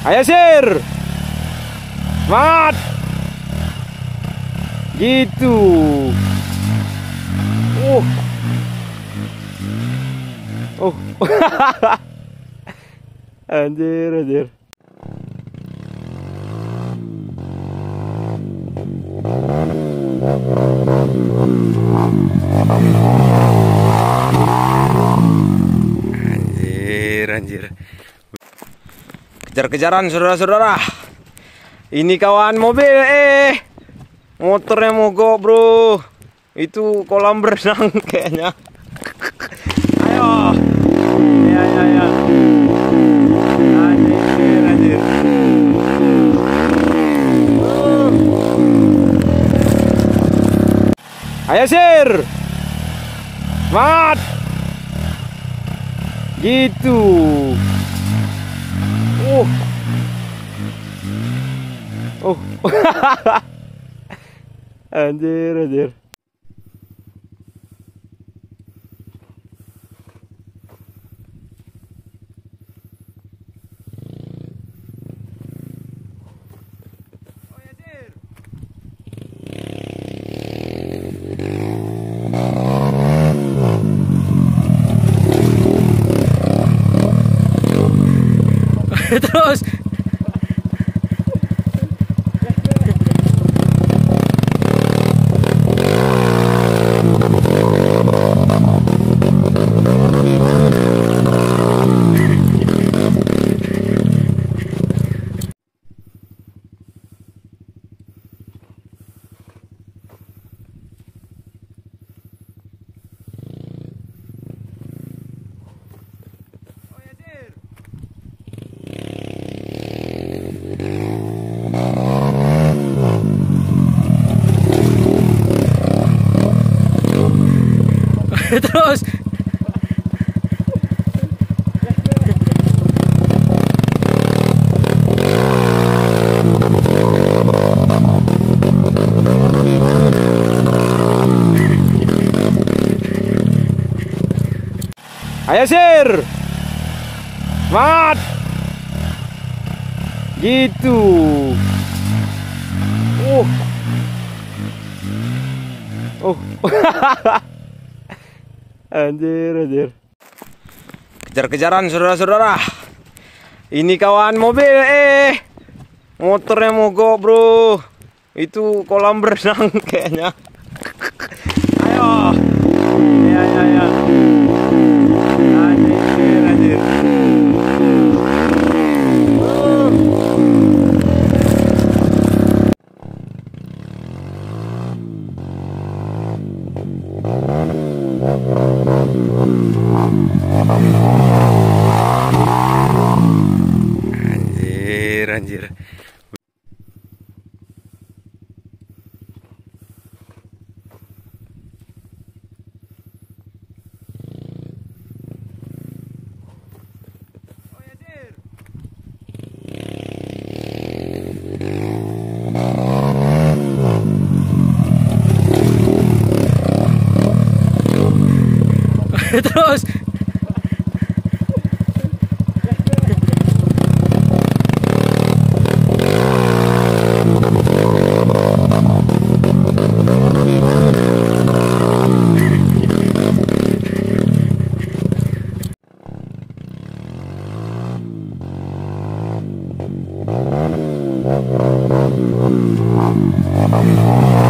Ayo Sir, semangat. Gitu. Oh. Anjir. Anjir. Kejar-kejaran saudara-saudara. Ini kawan mobil motornya mogok bro. Itu kolam berenang kayaknya. Ayo. Ya. Anjir. Ayo Sir, semangat. Gitu. Anjir. Terus terus ayo Sir, semangat. Gitu. Anjir. Kejar-kejaran saudara-saudara. Ini kawan mobil motornya mogok bro. Itu kolam berenang kayaknya. Ayo. Ya. Anjir. Anjir. Terus Thank you.